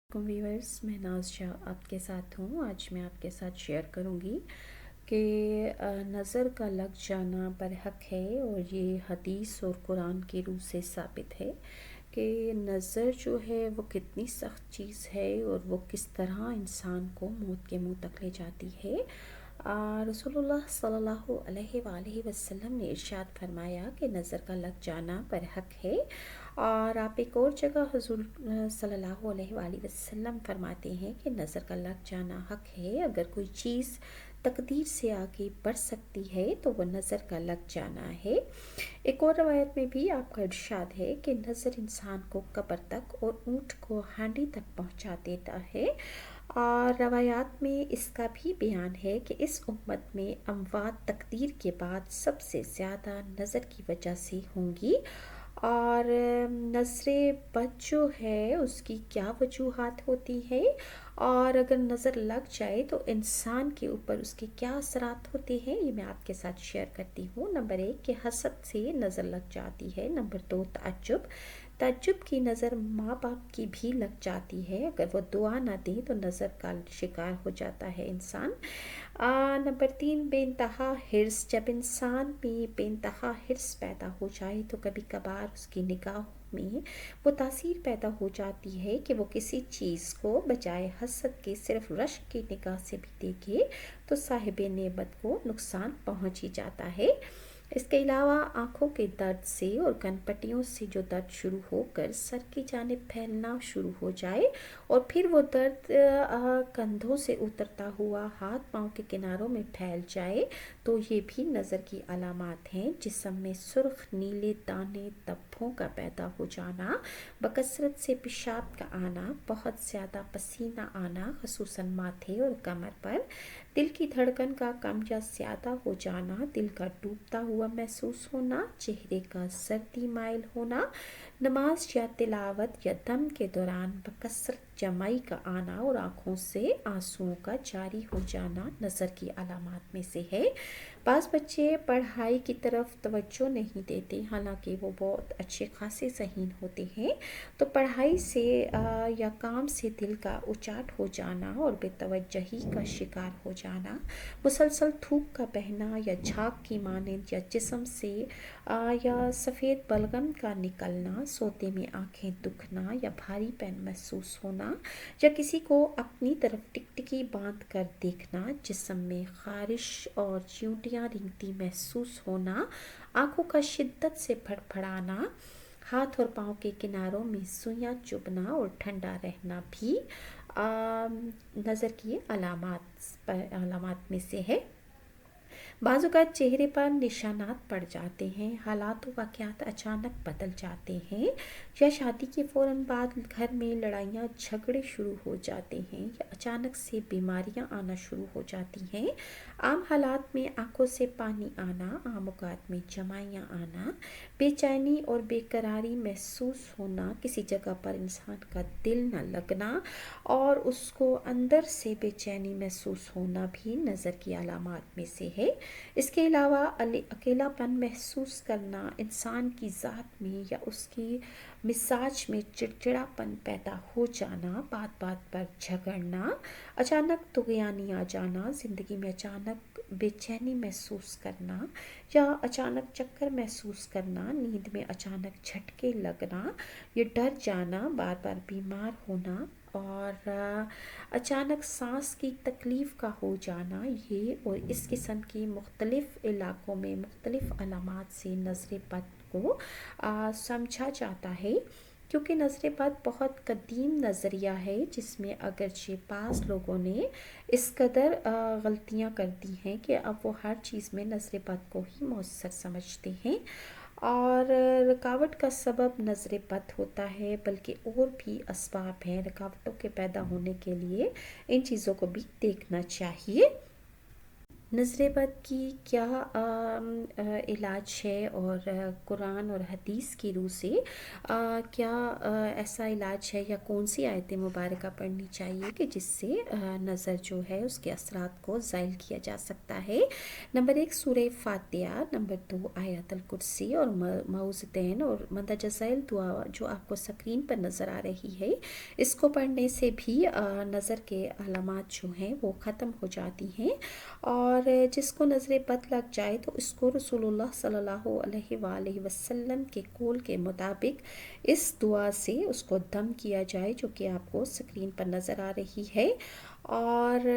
Viewers, میں ناز شاہ آپ کے ساتھ ہوں۔ آج میں آپ کے ساتھ شیئر کروں گی کہ نظر کا لگ جانا برحق ہے، اور یہ حدیث اور قرآن کی روح سے ثابت ہے کہ نظر جو ہے وہ کتنی سخت چیز ہے اور وہ کس طرح انسان کو موت کے منہ تک لے جاتی ہے۔ رسول اللہ صلی اللہ علیہ وآلہ وسلم نے ارشاد فرمایا کہ نظر کا لگ جانا برحق ہے، اور آپ ایک اور جگہ حضور صلی اللہ علیہ وآلہ وسلم فرماتے ہیں کہ نظر کا لگ جانا حق ہے۔ اگر کوئی چیز تقدیر سے آگے بڑھ سکتی ہے تو وہ نظر کا لگ جانا ہے۔ ایک اور روایت میں بھی آپ کا ارشاد ہے کہ نظر انسان کو قبر تک اور اونٹ کو ہانڈی تک پہنچا دیتا ہے، اور روایات میں اس کا بھی بیان ہے کہ اس امت میں اموات تقدیر کے بعد سب سے زیادہ نظر کی وجہ سے ہوں گی۔ اور نظر بد جو ہے اس کی کیا وجوہات ہوتی ہیں، اور اگر نظر لگ جائے تو انسان کے اوپر اس کے کیا اثرات ہوتے ہیں، یہ میں آپ کے ساتھ شیئر کرتی ہوں۔ نمبر 1 کہ حسد سے نظر لگ جاتی ہے۔ نمبر 2 تعجب کی نظر ماں باپ کی بھی لگ جاتی ہے، اگر وہ دعا نہ دیں تو نظر کا شکار ہو جاتا ہے انسان۔ نمبر 3 بے انتہا حرص، جب انسان میں بے انتہا حرص پیدا ہو جائے تو کبھی کبھار اس کی نگاہوں میں وہ تاثیر پیدا ہو جاتی ہے کہ وہ کسی چیز کو بجائے حسد کے صرف رشک کی نگاہ سے بھی دیکھے تو صاحب نعمت کو نقصان پہنچ ہی جاتا ہے۔ اس کے علاوہ آنکھوں کے درد سے اور کن پٹیوں سے جو درد شروع ہو کر سر کی جانب پھیلنا شروع ہو جائے، اور پھر وہ درد کندھوں سے اترتا ہوا ہاتھ پاؤں کے کناروں میں پھیل جائے، تو یہ بھی نظر کی علامات ہیں۔ جسم میں سرخ نیلے دانے دھبوں کا پیدا ہو جانا، بکثرت سے پیشاب کا آنا، بہت زیادہ پسینہ آنا خصوصاً ماتھے اور کمر پر، دل کی دھڑکن کا کم یا زیادہ ہو جانا، دل کا ڈوبتا ہوا محسوس ہونا، چہرے کا سردی مائل ہونا، نماز یا تلاوت یا دم کے دوران بکثرت جمائی کا آنا، اور آنکھوں سے آنسوؤں کا جاری ہو جانا نظر کی علامات میں سے ہے۔ بعض بچے پڑھائی کی طرف توجہ نہیں دیتے، حالانکہ وہ بہت اچھے خاصے ذہین ہوتے ہیں، تو پڑھائی سے یا کام سے دل کا اچاٹ ہو جانا اور بے توجہی کا شکار ہو جانا، مسلسل تھوک کا بہنا یا جھاگ کی مانند یا جسم سے یا سفید بلغم کا نکلنا، سوتے میں آنکھیں دکھنا یا بھاری پن محسوس ہونا، یا کسی کو اپنی طرف ٹکٹکی باندھ کر دیکھنا، جسم میں خارش اور چیونٹیاں رنگتی محسوس ہونا، آنکھوں کا شدت سے پھڑ پھڑانا، ہاتھ اور پاؤں کے کناروں میں سوئیاں چبھنا اور ٹھنڈا رہنا بھی نظر کی علامات میں سے ہے۔ بعض اوقات چہرے پر نشانات پڑ جاتے ہیں، حالات و واقعات اچانک بدل جاتے ہیں، یا شادی کے فوراً بعد گھر میں لڑائیاں جھگڑے شروع ہو جاتے ہیں، یا اچانک سے بیماریاں آنا شروع ہو جاتی ہیں۔ عام حالات میں آنکھوں سے پانی آنا، عام اوقات میں جمائیاں آنا، بے چینی اور بے قراری محسوس ہونا، کسی جگہ پر انسان کا دل نہ لگنا اور اس کو اندر سے بے چینی محسوس ہونا بھی نظر کی علامات میں سے ہے۔ اس کے علاوہ اکیلا پن محسوس کرنا، انسان کی ذات میں یا اس کی مزاج میں چڑچڑا پن پیدا ہو جانا، بات بات پر جھگڑنا، اچانک طغیانی آ جانا، زندگی میں اچانک بے چینی محسوس کرنا یا اچانک چکر محسوس کرنا، نیند میں اچانک جھٹکے لگنا، یہ ڈر جانا، بار بار بیمار ہونا اور اچانک سانس کی تکلیف کا ہو جانا، یہ اور اس قسم کی مختلف علاقوں میں مختلف علامات سے نظر بد کو سمجھا جاتا ہے۔ کیونکہ نظر بد بہت قدیم نظریہ ہے، جس میں اگرچہ بعض لوگوں نے اس قدر غلطیاں کر دی ہیں کہ اب وہ ہر چیز میں نظر بد کو ہی مؤثر سمجھتے ہیں، اور رکاوٹ کا سبب نظر بد ہوتا ہے، بلکہ اور بھی اسباب ہیں رکاوٹوں کے پیدا ہونے کے لیے۔ ان چیزوں کو بھی دیکھنا چاہیے۔ नज़र बद की क्या इलाज है और कुरान और हदीस की रूह से क्या ऐसा इलाज है या कौन सी आयत मुबारक पढ़नी चाहिए कि जिससे नज़र जो है उसके असरात को ज़ाइल किया जा सकता है। नंबर 1 सूरह फातिहा, नंबर 2 आयतुल कुर्सी और मऊज़तैन और मंदरजा ज़ैल दुआ जो आपको स्क्रीन पर नज़र आ रही है, इसको पढ़ने से भी नज़र के अलामात जो हैं वो ख़त्म हो जाती हैं। और जिसको नज़र बद लग जाए तो इसको रसूलुल्लाह सल्लल्लाहु अलैहि वसल्लम के कौल के मुताबिक इस दुआ से उसको दम किया जाए जो कि आपको स्क्रीन पर नज़र आ रही है। और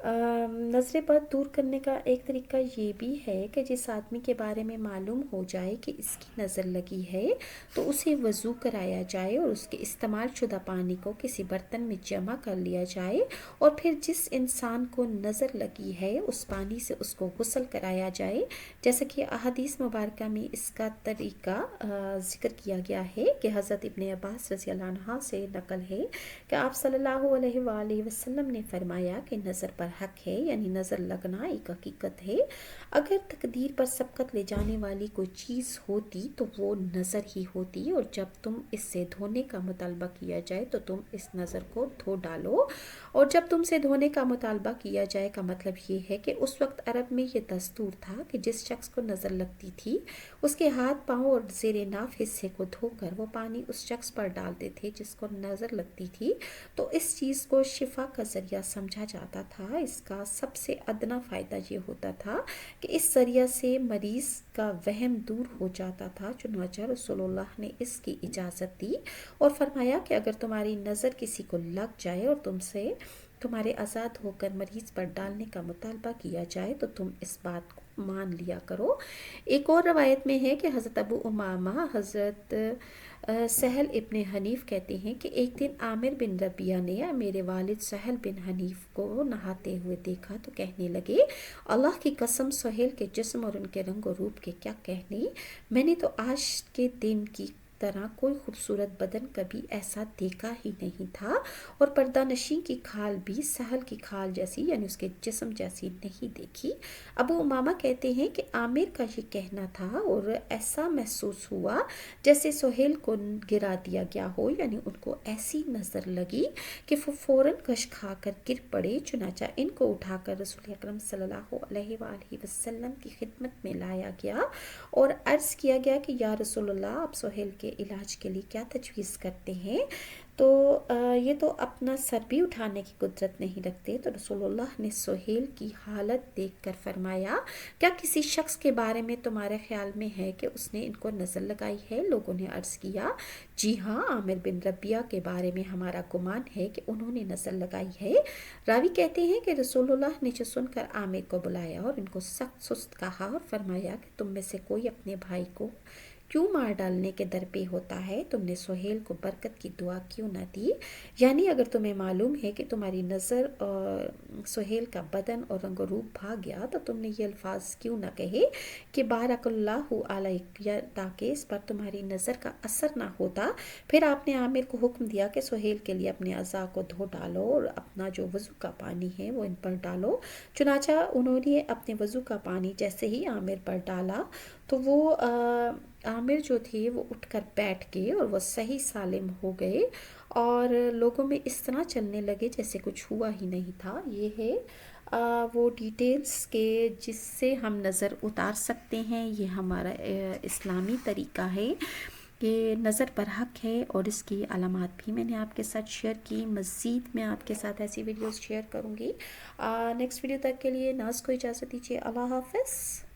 नज़र बद दूर करने का एक तरीका ये भी है कि जिस आदमी के बारे में मालूम हो जाए कि इसकी नज़र लगी है तो उसे वज़ू कराया जाए और उसके इस्तेमाल शुदा पानी को किसी बर्तन में जमा कर लिया जाए और फिर जिस इंसान को नज़र लगी है उस पानी से उसको गुस्ल कराया जाए। जैसा कि अहादीस मुबारक में इसका तरीका ज़िक्र किया गया है कि हज़रत इब्ने अब्बास रज़ी अल्लाह अन्हा से नकल है कि आप सल्लल्लाहु अलैहि वसल्लम ने फरमाया कि नज़र पर हक है, यानी नज़र लगना एक हकीकत है। अगर तकदीर पर सबकत ले जाने वाली कोई चीज़ होती तो वो नज़र ही होती और जब तुम इससे धोने का मुतालबा किया जाए तो तुम इस नज़र को धो डालो। और जब तुमसे धोने का मुतालबा किया जाए का मतलब ये है कि उस वक्त अरब में ये दस्तूर था कि जिस शख्स को नज़र लगती थी उसके हाथ पाँव और ज़ेरे नाफ हिस्से को धोकर वो पानी उस शख्स पर डालते थे जिसको नज़र लगती थी। तो इस चीज़ को शिफा का ज़रिया समझा जाता था। इसका सबसे अदना फ़ायदा ये होता था कि इस ज़रिया से मरीज़ का वहम दूर हो जाता था। चुनांचे रसूलुल्लाह ने इसकी इजाज़त दी और फरमाया कि अगर तुम्हारी नज़र किसी को लग जाए और तुमसे तुम्हारे आज़ाद होकर मरीज़ पर डालने का मुतालबा किया जाए तो तुम इस बात को मान लिया करो। एक और रवायत में है कि हज़रत अबू उमामा हज़रत सहल इब्ने हनीफ कहते हैं कि एक दिन आमिर बिन रबिया ने मेरे वालिद सहल बिन हनीफ को नहाते हुए देखा तो कहने लगे, अल्लाह की कसम सुहेल के जिस्म और उनके रंग और रूप के क्या कहने, मैंने तो आज के दिन की तरह कोई खूबसूरत बदन कभी ऐसा देखा ही नहीं था और पर्दानशी की खाल भी सहल की खाल जैसी यानी उसके जिस्म जैसी नहीं देखी। अबू उमामा कहते हैं कि आमिर का ये कहना था और ऐसा महसूस हुआ जैसे सुहेल को गिरा दिया गया हो, यानी उनको ऐसी नज़र लगी कि वो फ़ौरन कश खाकर गिर पड़े। चुनाचा इनको उठाकर रसूल अकरम सल्लल्लाहु अलैहि वसल्लम की खिदमत में लाया गया और अर्ज़ किया गया कि या रसूलल्लाह आप सुहेल के इलाज के लिए क्या तजवीज़ करते हैं। तो ये तो अपना सर भी उठाने की कुदरत नहीं रखते। तो रसूलुल्लाह ने सुहेल की हालत देखकर फरमाया, क्या किसी शख्स के बारे में तुम्हारे ख्याल में है कि उसने इनको नज़र लगाई है? लोगों ने अर्ज़ किया, जी हाँ, आमिर बिन रबिया के बारे में हमारा गुमान है कि उन्होंने नज़र लगाई है। रावी कहते हैं कि रसूलुल्लाह ने जो सुनकर आमिर को बुलाया और इनको सख्त सुस्त कहा और फरमाया कि तुम में से कोई अपने भाई को क्यों मार डालने के दर पे होता है, तुमने सुहेल को बरकत की दुआ क्यों न दी। यानी अगर तुम्हें मालूम है कि तुम्हारी नज़र सुहेल का बदन और रंग रूप भाग गया तो तुमने ये अल्फाज क्यों न कहे कि बारकल्लाहु अलैक, या ताकि इस पर तुम्हारी नज़र का असर ना होता। फिर आपने आमिर को हुक्म दिया कि सुहेल के लिए अपने अज़ा को धो डालो और अपना जो वज़ू का पानी है वो इन पर डालो। चुनाचा उन्होंने अपने वज़ू का पानी जैसे ही आमिर पर डाला तो वो आमिर जो थे वो उठकर बैठ गए और वो सही सालिम हो गए और लोगों में इस तरह चलने लगे जैसे कुछ हुआ ही नहीं था। ये है वो डिटेल्स के जिससे हम नज़र उतार सकते हैं। ये हमारा इस्लामी तरीका है कि नज़र पर हक है और इसकी अलामात भी मैंने आपके साथ शेयर की। मज़ीद मैं आपके साथ ऐसी वीडियोस शेयर करूँगी। नेक्स्ट वीडियो तक के लिए नाज़ को इजाज़त दीजिए। अल्लाह हाफ़िज़।